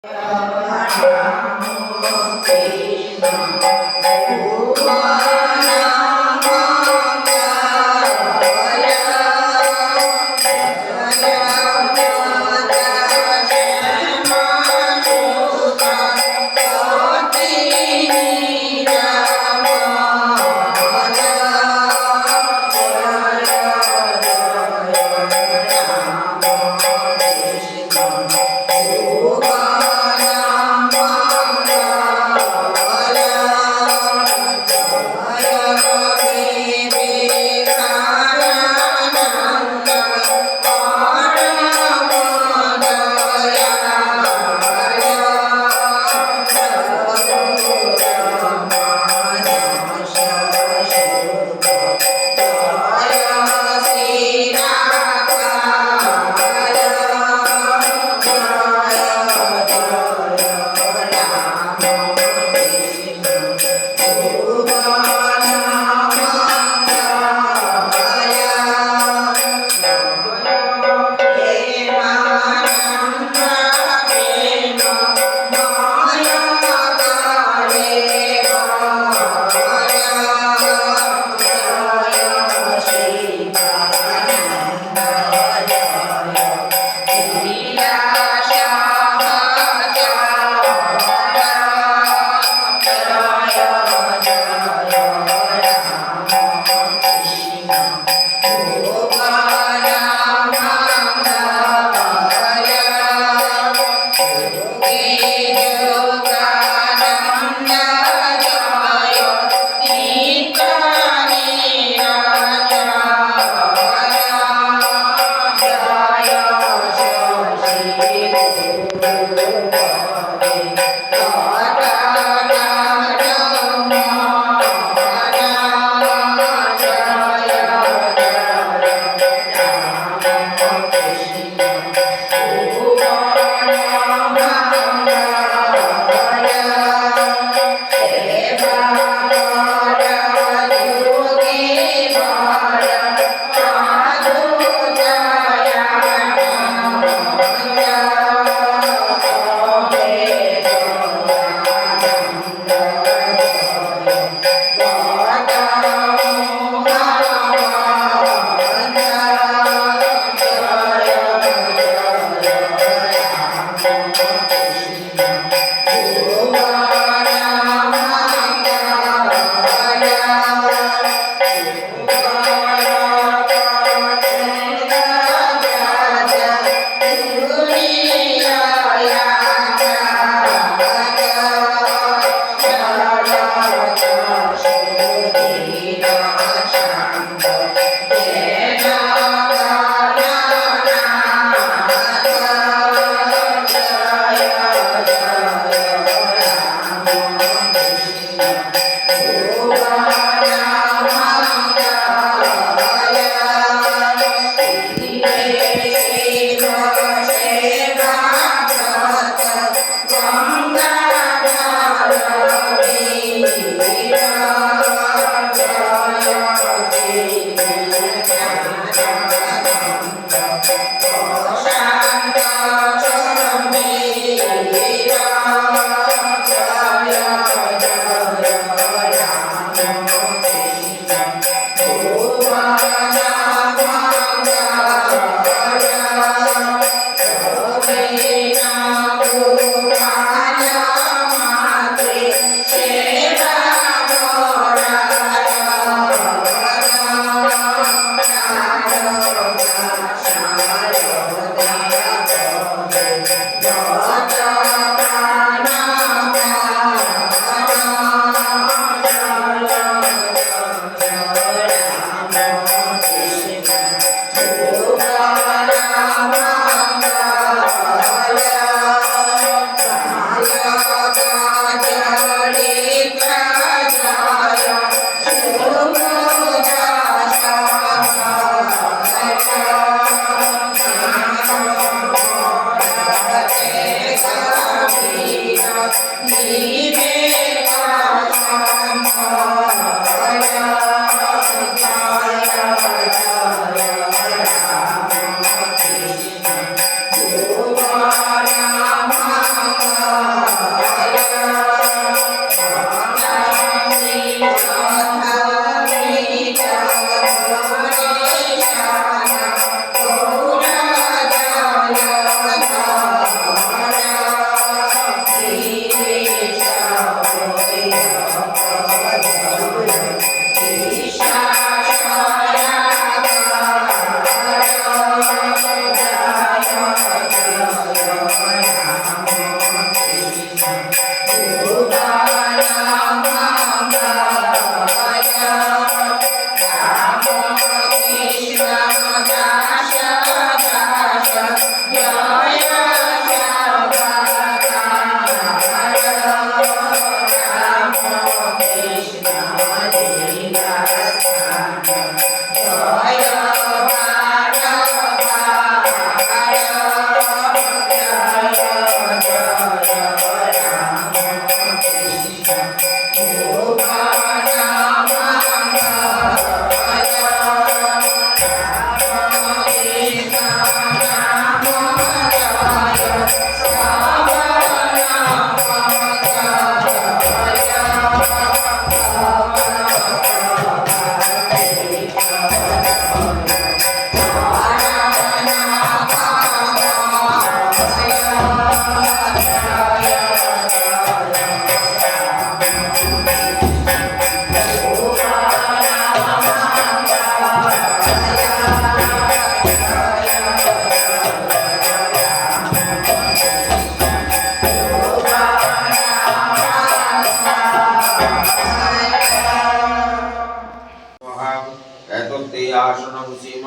Jaya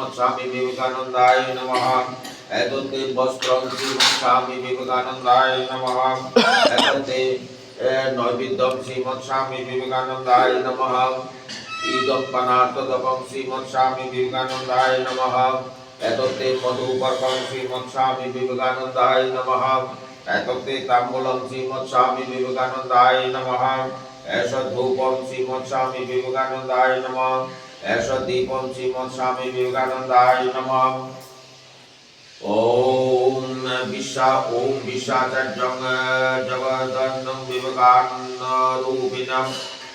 श्रीमत्स्वामी विवेकानंदाय नमः एतत्ते वस्त्रं श्रीमत्स्वामी विवेकानंदाय नमः एतत्ते नैवेद्यं श्रीमत्स्वामी विवेकानंदाय नमः इदं पनार्थदपं श्रीमत्स्वामी विवेकानंदाय नमः एतत्ते मधुपर्कं श्रीमत्स्वामी विवेकानंदाय नमः एतत्ते ताम्बूलं श्रीमत्स्वामी विवेकानंदाय नमः ऐषधूपं श्रीमत्स्वामी विवेकानंदाय नमः ऐषदीपं श्रीमत्स्वामी विवेकानंदाय नमः ओम विश्वाचार्यं जगदन्नं विवेकानन्दरूपिणं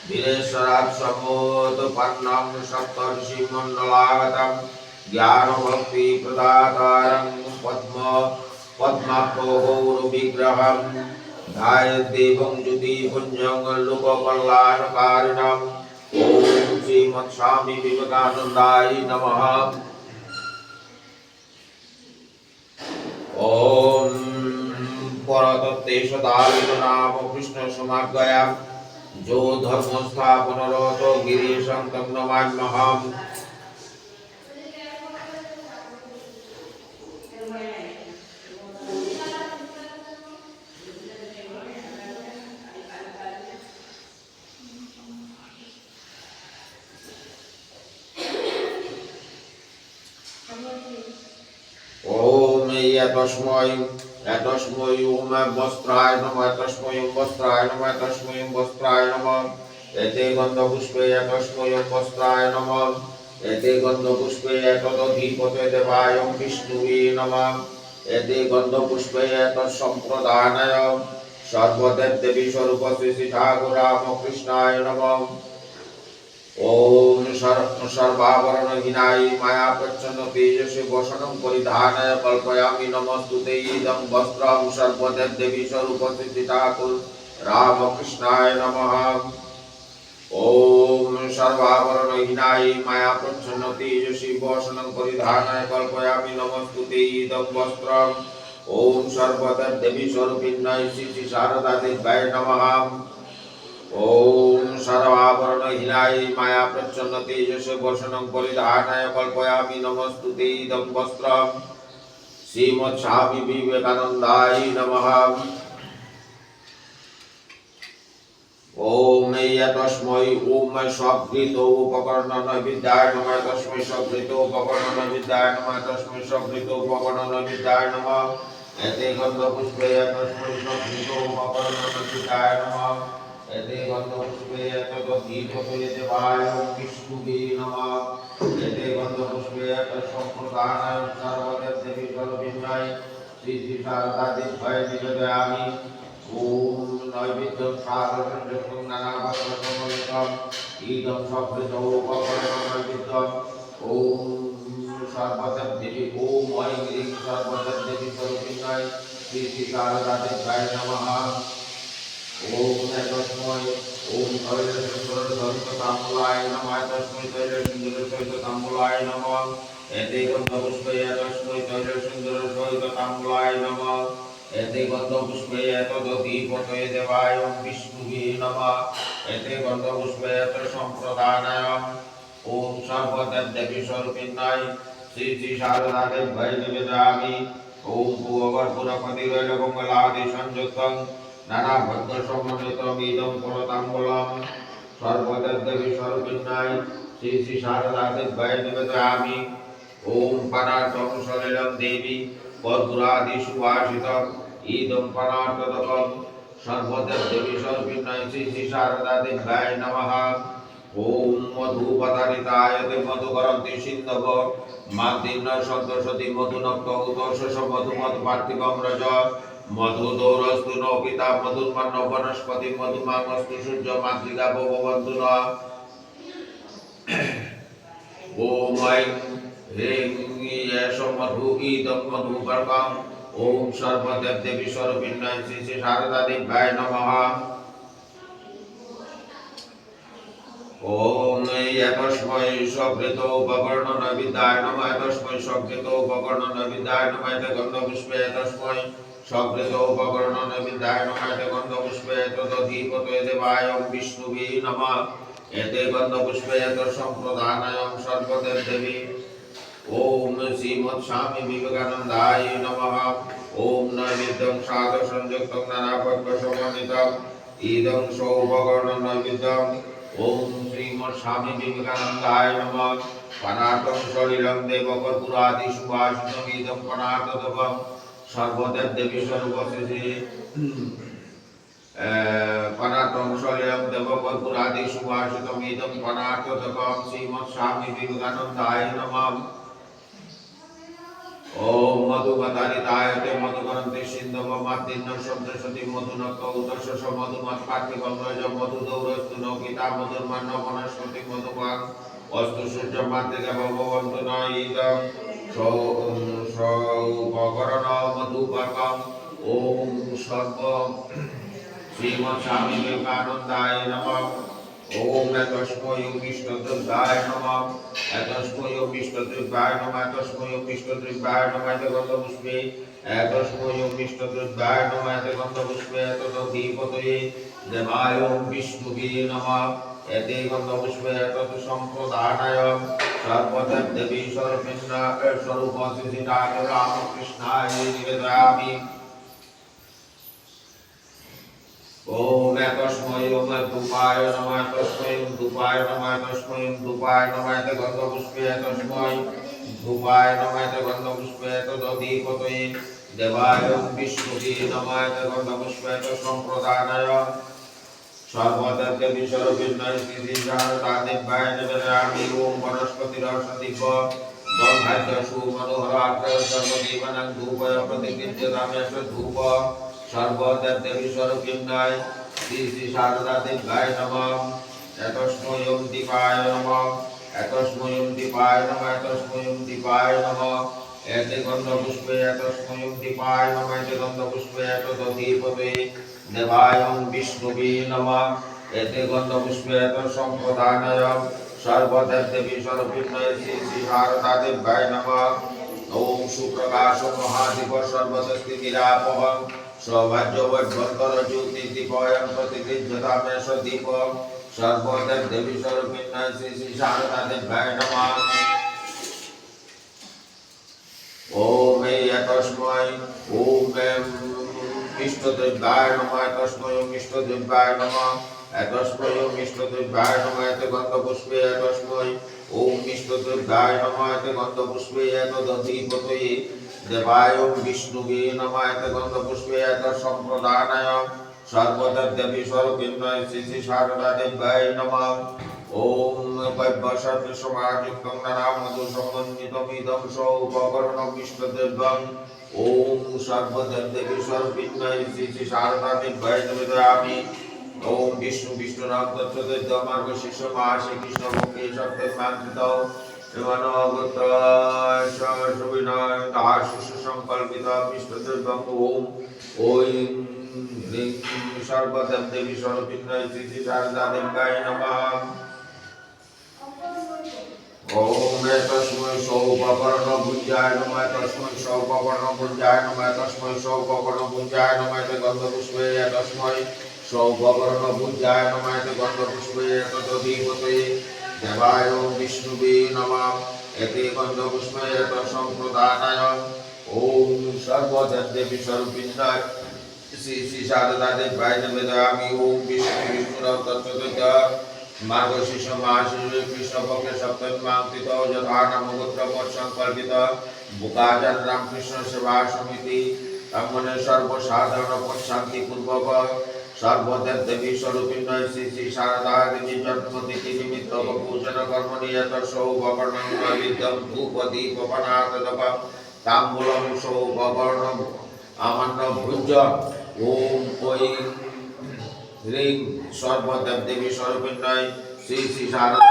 वीरेश्वरात् समुत्पन्नं सप्तर्षिमण्डलागतं ज्ञानभक्तिप्रदातारं पद्माप्रोगौरविग्रहं ध्यायेदेवं ज्योतिपुञ्जं लोककल्याणकारिणम् ओम श्रीमत्स्वामी विवेकानंदाय नमः ओम परतत्ते सदाविद नाम कृष्ण समाज्ञया जो धर्म स्थापनरतो गिरीशं तं नमाम्यहम् ओम तस्मै ओम वस्त्राय नमः तस्मै वस्त्राय नमः तस्मै वस्त्राय नमः एते गन्धपुष्पे तस्मै वस्त्राय नमः एते गन्धपुष्पे तदधिपते देवाय विष्णुवे नमः एते गन्धपुष्पे तत्सम्प्रदानाय सर्वदेवी स्वरूप श्री ठाकुर रामकृष्णाय नमः ओम सर्वाभरणहीनाय माया प्रच्छन्न तेजसे वसनं परिधानाय कल्पयामि नमस्तुते इदं वस्त्रं सर्वदेवी स्वरूप श्री ठाकुर रामकृष्णाय नमः ओम सर्वाभरणहीनाय माया प्रच्छन्न तेजसे वसनं परिधानाय कल्पयामि नमस्तुते इदं वस्त्रं ओम सर्वदेवी स्वरूपिण्यै श्री शारदा देव्यै नमः ओम सर्वाभरणहीनाय माया प्रच्छन्न तेजसे वसनं परिधानाय कल्पयामि नमस्तुते इदं वस्त्रं श्रीमत्स्वामी विवेकानंदाय नमः ओम तस्मै ओम स्वकृतोपकरणविद्याय नमः तस्मै स्वकृतोपकरणविद्याय नमः तस्मै स्वकृतोपकरणविद्याय नमः एते गन्धपुष्पे तस्मै स्वकृतोपकरणविद्याय नमः एते गन्धपुष्पे तदधिपते देवाय विष्णुवे नमः एते गन्धपुष्पे तत्सम्प्रदानाय सर्वदेवी स्वरूपिण्यै श्री शारदा देव्यै निवेदयामि ओम नैवेद्यं साधनं नानाभक्तसमन्वितम् इदं सकृतोपकरणनैवेद्यम् ओम सर्वदेवी ओम ऐं ह्रीं सर्वदेवी स्वरूपिण्यै श्री शारदा देव्यै नमः ओम तस्मै ओम तैलसुन्दरसहितताम्बूलाय नमः तस्मै तैलसुन्दरसहितताम्बूलाय नमः एते गन्धपुष्पे तस्मै तैलसुन्दरसहितताम्बूलाय नमः एते गन्धपुष्पे तदधिपते देवाय विष्णुवे नमः एते गन्धपुष्पे तत्सम्प्रदानाय ओम सर्वदेवी स्वरूपिण्यै श्री शारदा देव्यै निवेदयामि ओम भुवगर्भुरपतिरैलमङ्गलादि संयुक्तं नाना भक्त समन्वितमिदं परताम्बूलं सर्वदेवी स्वरूपिण्यै श्री शारदा देव्यै निवेदयामि ओम पनार्थं सलिलं देवी कर्पूरादि सुवासितं इदं पनार्थदकं सर्वदेवी स्वरूपिण्यै श्री शारदा देव्यै नमः ओम मधुपतारिताय ते मधुकरन्ति सिन्धव मादिन्न सन्तोषति मधुनक्त उतोषस मधुमत् पार्थिवं रज मधुदौरस्तु नो पिता मधुर्मन्न वनस्पति मधुमामस्तु सूर्य मातृका भवन्तु न ओम ऐं ह्रीं येष मधु इदं मधुपर्कम् ओम सर्वदेवी स्वरूपिण्यै श्री शारदा देव्यै नमः ओम तस्मै स्वकृतोपकरणविद्याय नमः तस्मै स्वकृतोपकरणविद्याय नमः गन्धपुष्पे तस्मै स्वकृतोपकरणविद्याय नमः गन्धपुष्पे तदधिपते देवाय विष्णुवे नमः एते गन्धपुष्पे तत्सम्प्रदानाय सर्वदेवी ओम श्रीमत्स्वामी विवेकानंदाय नमः। ओम नैवेद्यं साधु संयुक्तं नानापद्मसमन्वितम् इदं सौभगणं नैवेद्यम्। ओम श्रीमत्स्वामी विवेकानंदाय नमः। पनातं शरीरं देवकर्पूरादि सुभाषितम् इदं पनातदवम् सर्वदेव देवी सर्वस्य पनातं शरीरं देवकर्पूरादि सुभाषितम् इदं पनातदवम् श्रीमत्स्वामी विवेकानंदाय नमः। ओम मधुमतारिताय ते मधुकरन्ते सिन्धव माद्दिन्नं शब्दशति मधुनक्तौ दशश मधुमत्पाठिकं रज मधुदौरस्तु नौकिता मधुर्मन्न वनस्पति मधुपान् अस्तु सूर्यमात्रिका भगवन्तु न इदं सौपकरण मधुपर्कम् ओम सर्व श्रीमत्स्वामी विवेकानंदाय नमः। ओम तस्मै विष्णुदेवाय नमः। तस्मै विष्णुदेवाय नमः। तस्मै विष्णुदेवाय नमः। गन्धपुष्पे तस्मै विष्णुदेवाय नमः। गन्धपुष्पे तदधिपतये देवाय विष्णुवे नमः। एते गन्धपुष्पे तत् सम्प्रदानाय सर्वदेवी सर्वपिण्ड स्वरूपसिद्धाय रामकृष्णाय निवेदयामि। ओम तस्मै धूपाय नमः। तस्मै धूपाय नमः। तस्मै धूपाय नमः। गन्धपुष्पे तस्मै धूपाय नमः। गन्धपुष्पे तदधिपतये देवाय विष्णुवे नमः। गन्धपुष्पे तत्सम्प्रदानाय सर्वदेवी सर्वपिण्डाय श्रीशारदादेव्याय निवेदयामि। ओम वनस्पतिरसदीप ब्रह्माद्यसु मनोहरात्र सर्वदेवानां धूपय प्रतिगृह्यतामेष धूप सर्वदेवी स्वरूपिण्डाय श्री शारदा देव्याय नमः। तस्मै दीपाय नमः। तस्मै दीपाय नमः। तस्मै दीपाय नमः। एते गन्धपुष्पे तस्मै दीपाय नमः। एते गन्धपुष्पे तदधिपतये देवाय विष्णुवे नमः। एते गन्धपुष्पे तत्सम्प्रदानाय सर्वदेवी स्वरूपिण्डाय श्री शारदा देव्याय नमः। ओम सुप्रकाश महादीप सर्वस्थितिरापहं सौभाग्यवद्भक्तर ज्योतिदीपयं प्रतिगृह्यतामेष दीप सर्वदेवी स्वरूपिण्डाय श्री शारदा देव्याय नमः। ओम तस्मै ओम विष्णुदेवाय नमः। तस्मै विष्णुदेवाय नमः। तस्मै विष्णुदेवाय नमः। गन्धपुष्पे तस्मै ओम विष्णुदेवाय नमः। गन्धपुष्पे तदधिपतये देवाय विष्णुवे नमः। गन्धपुष्पे तत्सम्प्रदानाय सर्वदेवी स्वरूपिण्डाय श्री शारदा देव्याय नमः। ओम वैभवसमायुक्तं नानामधुसमन्वितमिदं सौभगणं विष्णुदेवम्। ओम सर्वदेवी स्वरूपिण्डाय श्री शारदा देव्याय निवेदयामि। ओम विष्णु विष्णुनाथमार्गशीर्ष मासे कृष्णपक्षे सप्तमांकृतौ संकल्पित विष्णुदेवम्। ओम ऐं ह्रीं सर्वदेवी स्वरूपिण्डाय श्री शारदा देव्याय नमः। ओम तस्मै सौपकर्णभुजाय नमः। तस्मै सौपकर्णभुजाय नमः। तस्मै सौपकर्णभुजाय नमः। गन्धपुष्पे तस्मै सौपकर्णभुजाय नमः। गन्धपुष्पे तदधिपतये देवाय विष्णुवे नमः। एते गन्धपुष्पे तत्सम्प्रदानाय ओम सर्वदेवी स्वरूपिण्डाय श्री शारदा देव्याय निवेदयामि। ओम विष्णु तत्त्वतः मार्गशीर्ष मासे कृष्णपक्षे सप्तमांकृतौ यथा नमोगोत्र संकल्पित बुकाजन रामकृष्ण सेवा समिति अमने सर्वसाधारण शांति पूर्वक सर्वदेवी स्वरूपिण्डाय श्री शारदा देवी जन्मतिथि निमित्त पूजन कर्म नियत सौभगणं नैवेद्यं धूप दीप पनातदप ताम्बूलं सौभगणं आमन्न भुज। ओम ऐं ह्रीं सर्वदेवी स्वरूपिण्डाय श्री शारदा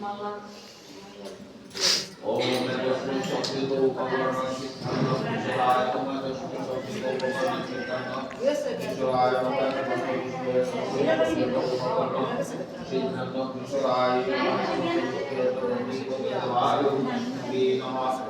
ओम नमः शक्ति को उपकरण सिद्धांत विश्वाय नमः शक्ति को उपकरण सिद्धांत विश्वाय नमः सिद्धांत विश्वाय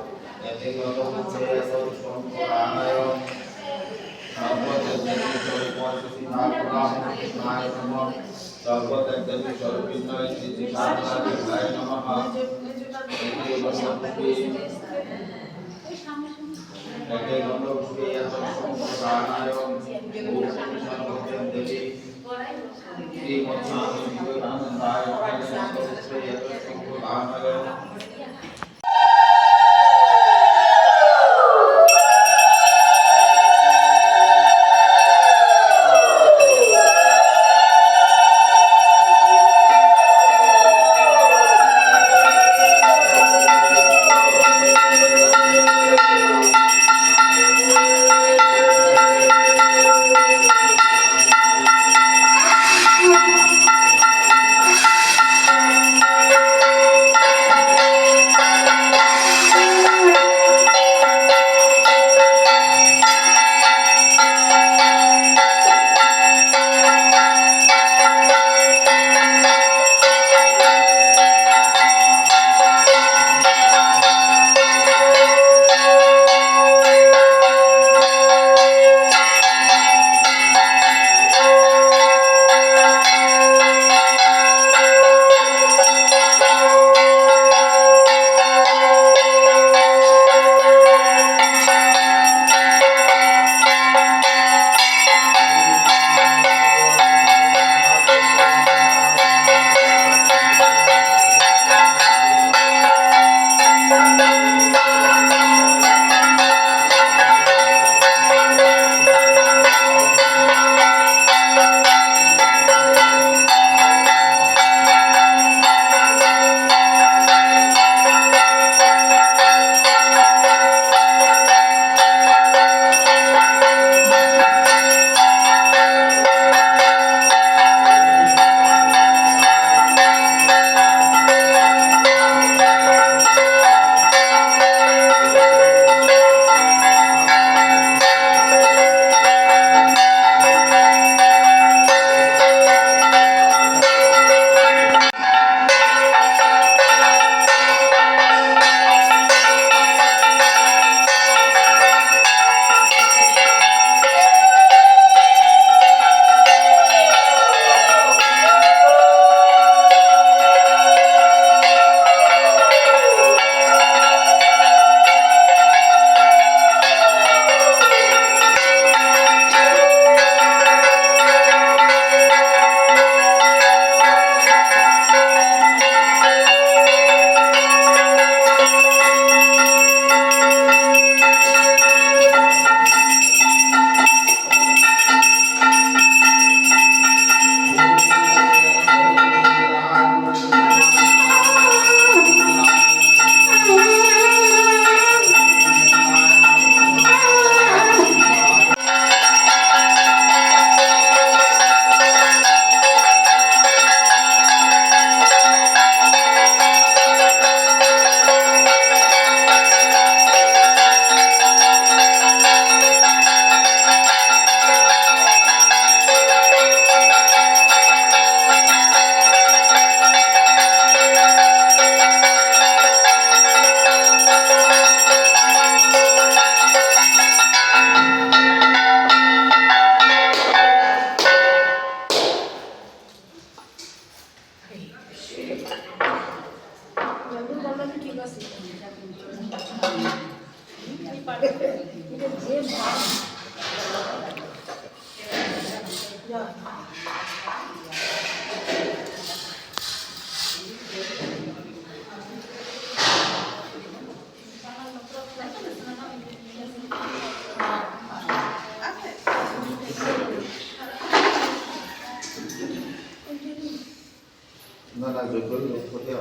나나 그걸로 호텔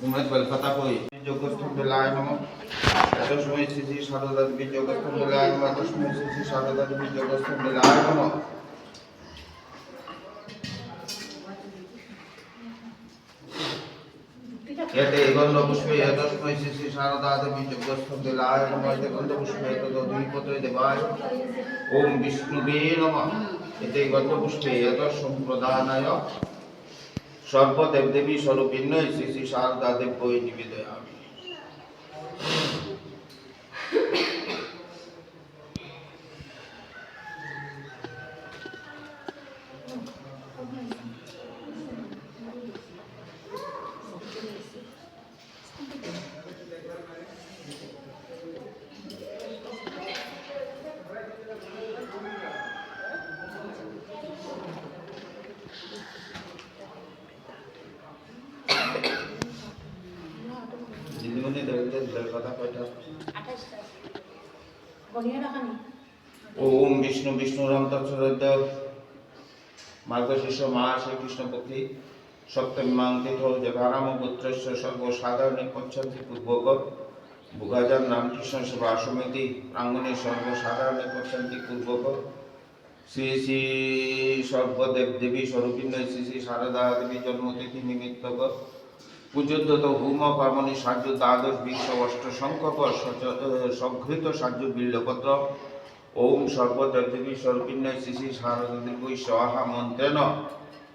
Kemudian bal fatah যোগস্থম বেলায় নমঃ তস্মৈ শ্রী শ্রী সারদা দেবী যোগস্থম বেলায় নমঃ তস্মৈ শ্রী শ্রী সারদা দেবী যোগস্থম বেলায় নমঃ यते गन्धपुष्पे तस्मै श्री श्री शारदा देवी जोगस्थं बेलाय नमः यते गन्धपुष्पे तदधिपतये देवाय ओम विष्णुवे नमः यते गन्धपुष्पे तत्सम्प्रदानाय सर्वदेवदेवी स्वरूपिण्यै श्री श्री शारदा देव्यै निवेदयामि দিদিমণি দেবদের কথা কয়টা ওম বিষ্ণু বিষ্ণুরাম তৎসরদ্য মার্গশীর্ষ মাসে কৃষ্ণপক্ষী সপ্তমী মাঙ্কিত জগারাম পুত্রস্য সর্বসাধারণে পঞ্চন্তি পূর্বক ভুগাজান রামকৃষ্ণ সেবা সমিতি প্রাঙ্গণে সর্বসাধারণে পঞ্চন্তি পূর্বক শ্রী শ্রী সর্বদেব দেবী স্বরূপিণ্য শ্রী শ্রী শারদা দেবী জন্মতিথি নিমিত্তক পূজোদ্যত হোম পার্বণী সাহায্য দ্বাদশ বিংশ অষ্ট সংখ্যক সংঘৃত সাহায্য বিল্লপত্র ওম সর্বদেব দেবী স্বরূপিণ্য শ্রী শ্রী শারদা দেবী স্বাহা মন্ত্রেণ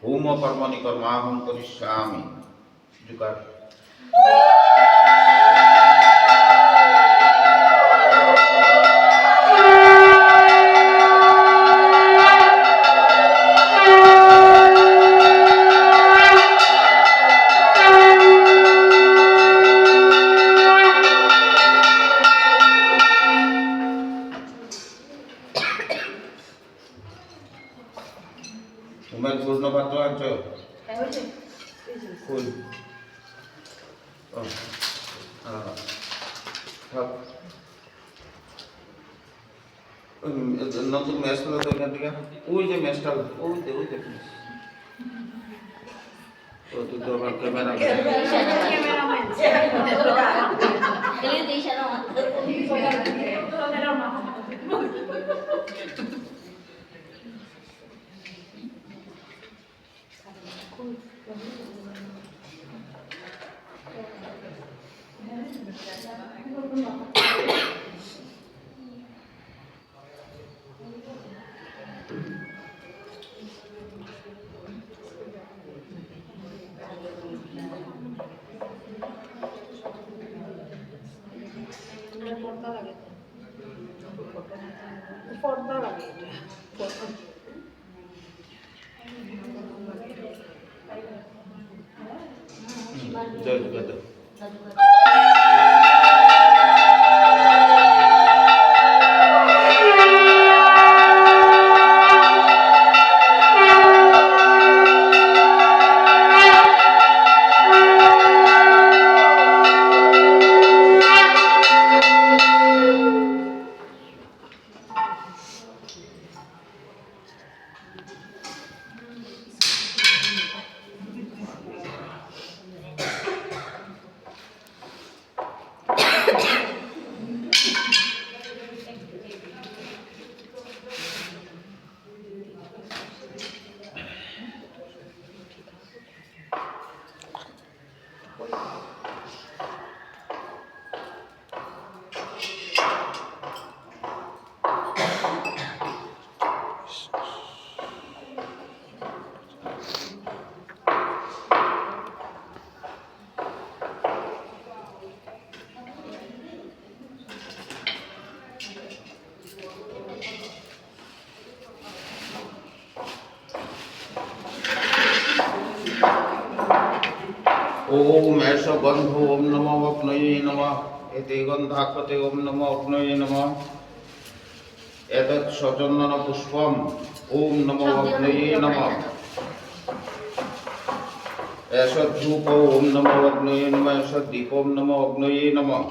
হোম পার্বণী কর্মাহং করিষ্যামি যুগার তোমার পূর্ণ পাত্র আছো ফুল নতুন ম্যাচ হলো তো এখান থেকে ওই যে ম্যাচটা ওই যে ও তুই তো আবার ক্যামেরা পর্দা লাগে জয় জগত ओम ऐसा गंध ओम नमो अग्नये नमः एते गंधाकृते ओम नमो अग्नये नमः एतत् सचन्दन पुष्पम ओम नमो अग्नये नमः ऐसा धूप ओम नमो अग्नये नमः ऐसा दीप ओम नमो अग्नये नमः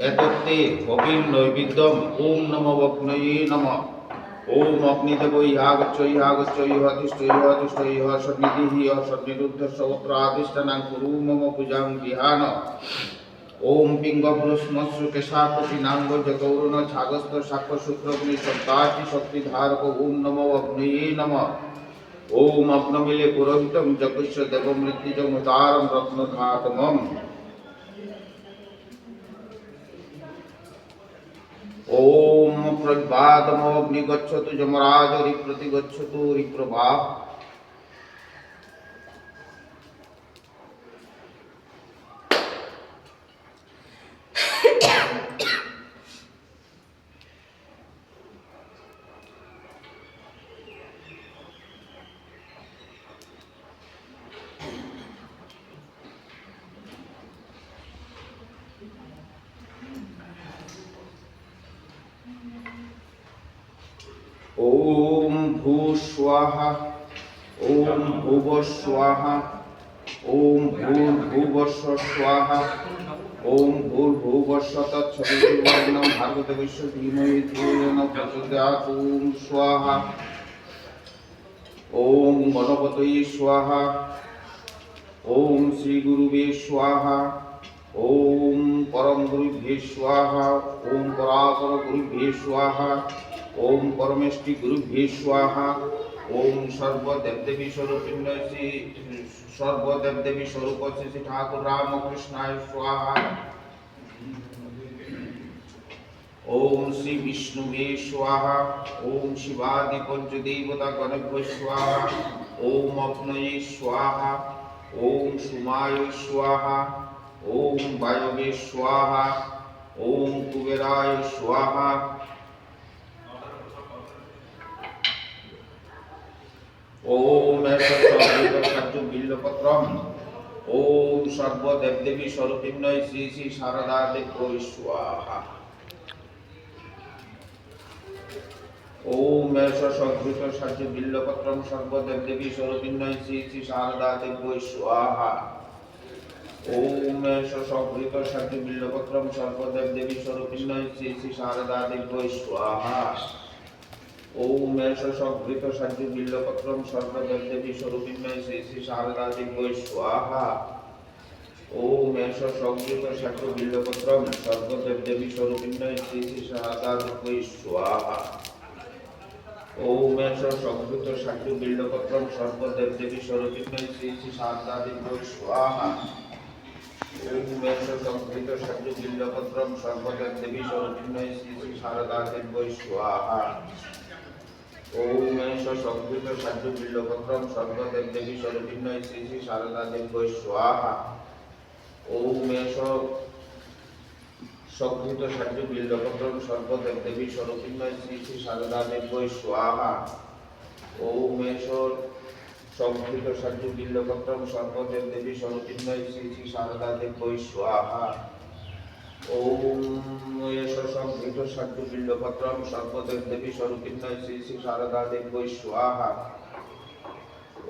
एतत्ते हविं नैवेद्यम ओम नमो अग्नये नमः ओम अग्निदेव यागच्छ सन्निधिः सन्निरुद्धस्रोत्राधिष्ठानं कुरु मम पूजां विहान ओम पिंगभ्रुष्मस्रु केशाकुटिनांग जगौरुण छागस्थ शाखसूत्रग्नि सप्ताति शक्तिधारक ओम नमो अग्नये नमः ओम अग्नमिले पुरोहितं जगुष्य देवमृत्युजमुदारं रत्नधातमम् ओम प्रभातमो अग्निगच्छतु जमराज रिप्रतिगच्छतु रिप्रभा ओम भू स्वाहा ओम भुव स्वाहा ओम भूर्भुवस्व स्वाहा ओम भूर्भुवस्व तत्सवितुर्वरेण्यं भर्गदेवस्य धीमहि धियो यो नः प्रचोदयात् ओम स्वाहा ओम गणपतये स्वाहा ओम श्री गुरुवे स्वाहा ओम परम गुरुभ्ये स्वाहा ओम परापर गुरुभ्ये स्वाहा ओम परमेष्टि गुरुभ्ये स्वाहा ओम सर्वदेवदेवी स्वरूपिण्य श्री सर्वदेवदेवी स्वरूप श्री ठाकुर रामकृष्णाय स्वाहा ओम श्री विष्णुवे स्वाहा ओम शिवादि पंचदेवता गणभ्यो स्वाहा ओम अग्नये स्वाहा ओम सुमाय स्वाहा ओम वायवे स्वाहा ओम कुबेराय स्वाहा ओम ऐसा बिल्लपत्रम ओम सर्वदेवदेवी स्वरूपिण्य श्री श्री शारदा देवी स्वाहा ओम ऐसा संस्कृत सज्ज बिल्लपत्रम सर्वदेवदेवी स्वरूपिण्य श्री श्री शारदा देवी स्वाहा ओम ऐसा संस्कृत सज्ज बिल्लपत्रम सर्वदेवदेवी स्वरूपिण्य श्री श्री शारदा देवी स्वाहा ओम ऐसा संस्कृत सज्ज बिल्लपत्रम सर्वदेवदेवी स्वरूपिण्य श्री श्री शारदा देवी स्वाहा ओम ऐसा संस्कृत सज्ज बिल्लपत्रम सर्वदेवदेवी स्वरूपिण्य श्री श्री शारदा देवी स्वाहा ओम ऐसा संस्कृत सज्ज बिल्लपत्रम सर्वदेवदेवी स्वरूपिण्य श्री श्री शारदा देवी स्वाहा ओम ऐसा संस्कृत सज्ज बिल्लपत्रम सर्वदेवदेवी स्वरूपिण्य श्री श्री शारदा देवी स्वाहा ओम ऐसा संस्कृत सज्ज बिल्लपत्रम सर्वदेवदेवी स्वरूपिण्य श्री श्री शारदा देवी स्वाहा ओम ऐसा संस्कृत सज्ज बिल्लपत्रम सर्वदेवदेवी स्वरूपिण्य श्री श्री शारदा देवी स्वाहा ओम ऐसा संस्कृत सज्ज बिल्लपत्रम सर्वदेवदेवी स्वरूपिण्य श्री श्री शारदा देवी स्वाहा ओम ऐसा संस्कृत सज्ज बिल्लपत्रम सर्वदेवदेवी स्वरूपिण्य श्री श्री शारदा देवी स्वाहा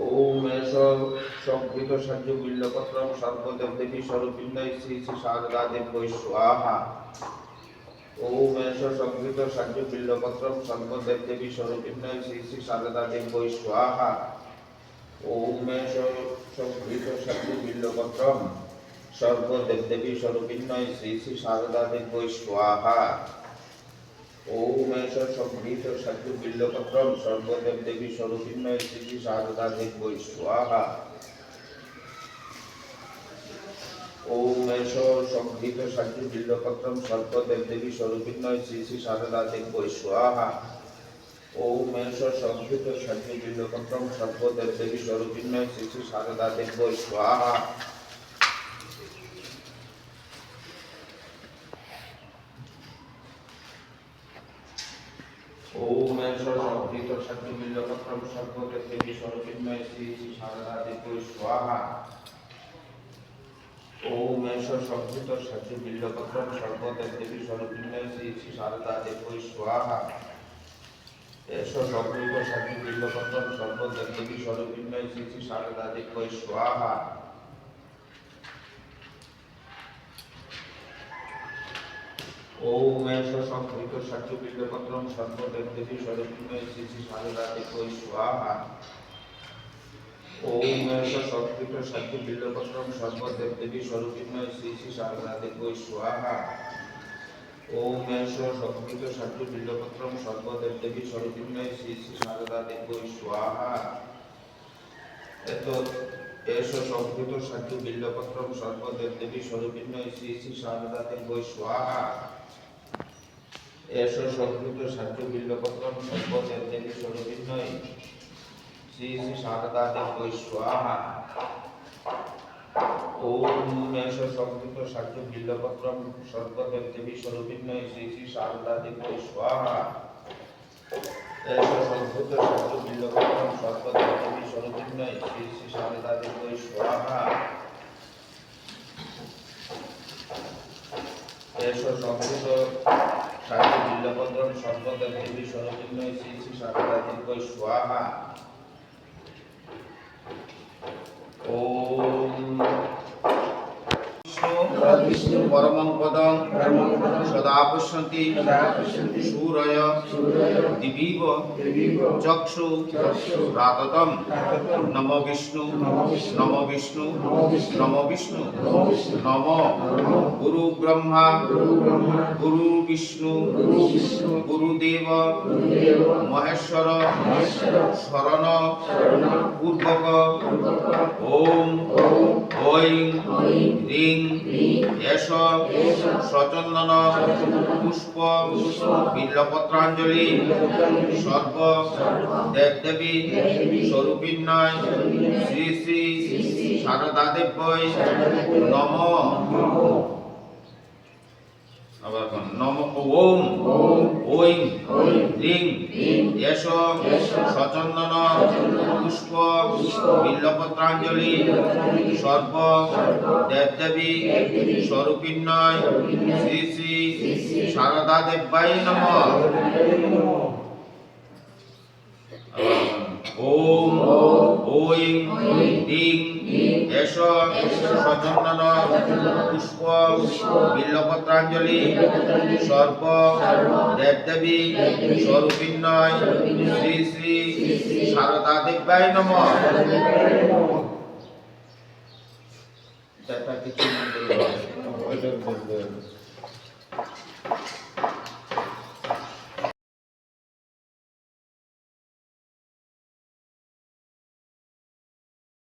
ओम ऐसा संस्कृत सज्ज बिल्लपत्रम सर्वदेवदेवी स्वरूपिण्य श्री श्री शारदा देवी स्वाहा ओम ऐसा संस्कृत सज्ज बिल्लपत्रम सर्वदेवदेवी स्वरूपिण्य श्री श्री शारदा देवी स्वाहा ओम ऐसा संस्कृत सज्ज बिल्लपत्रम सर्वदेवदेवी स्वरूपिण्य श्री श्री शारदा देवी स्वाहा ओम ऐसा संस्कृत सज्ज बिल्लपत्रम सर्वदेवदेवी स्वरूपिण्य श्री श्री शारदा देवी स्वाहा ओम ऐसा संस्कृत सज्ज बिल्लपत्रम सर्वदेवदेवी स्वरूपिण्य श्री श्री शारदा देवी स्वाहा ओम ऐसा संस्कृत सज्ज बिल्लपत्रम सर्वदेवदेवी स्वरूपिण्य श्री श्री शारदा देवी स्वाहा ओम ऐसा संस्कृत सज्ज बिल्लपत्रम सर्वदेवदेवी स्वरूपिण्य श्री श्री शारदा देवी स्वाहा ओम ऐसा संस्कृत सज्ज बिल्लपत्रम सर्वदेवदेवी स्वरूपिण्य श्री श्री शारदा देवी स्वाहा ऐसा संस्कृत सज्ज बिल्लपत्रम सर्वदेवदेवी स्वरूपिण्य श्री श्री शारदा देवी स्वाहा ওম এষ সংকৃত ষাট্য বিল্লপত্রম সর্বদেব দেবী স্বরূপিণী শ্রী শ্রী সারদা দেবী স্বাহা। ওম এষ সংকৃত ষাট্য বিল্লপত্রম সর্বদেব দেবী স্বরূপিণী শ্রী শ্রী সারদা দেবী স্বাহা। ওম এষ সংকৃত ষাট্য বিল্লপত্রম সর্বদেব দেবী স্বরূপিণী শ্রী শ্রী সারদা দেবী স্বাহা। এষ সংকৃত ষাট্য বিল্লপত্রম সর্বদেব দেবী স্বরূপিণী শ্রী শ্রী সারদা দেবী স্বাহা। এষ সংকৃত ষাট্য বিল্লপত্রম সর্বদেব দেবী স্বরূপিণী শ্রী শ্রী সারদা দেবী স্বাহা। ওম এষ সংকৃত ষাট্য বিল্লপত্রম সর্বদেব দেবী স্বরূপিণী শ্রী শ্রী সারদা দেবী স্বাহা। এষ সংকৃত ষাট্য বিল্লপত্রম সর্বদেব দেবী স্বরূপিণী শ্রী শ্রী সারদা দেবী স্বাহা। এষ সংকৃত ষাট্য বিল্লপত্রম সর্বদেব দেবী স্বরূপিণী শ্রী শ্রী সারদা দেবী স্বাহা। ওম বিষ্ণু পরমং পদং সদা পশ্যন্তি সূরয় দিবিব চক্ষু রাততম নমো বিষ্ণু নমো বিষ্ণু নমো বিষ্ণু নমো গুরু ব্রহ্মা গুরু বিষ্ণু গুরুদেব মহেশ্বর শরণ পূর্বক ওম ঐং রিং এষ সচন্দন পুষ্প বিল্লপত্রাঞ্জলি সর্ব দেবদেবী স্বরূপিণ্যয় শ্রী শ্রী সারদা দেব্যই নম। আবার নম ওম ঐং রিং এষ সচন্দন পুষ্প বিল্লপত্রাঞ্জলি সর্ব দেবদেবী স্বরূপিণ্যয় শ্রী শ্রী সারদা দেব্যাই নম। ওম ঐং রিং এষ সচন্দন পুষ্প বিল্লপত্রাঞ্জলি সর্ব দেবদেবী স্বরূপিণ্যয় শ্রী শ্রী সারদা দেব্যাই নম। কিছু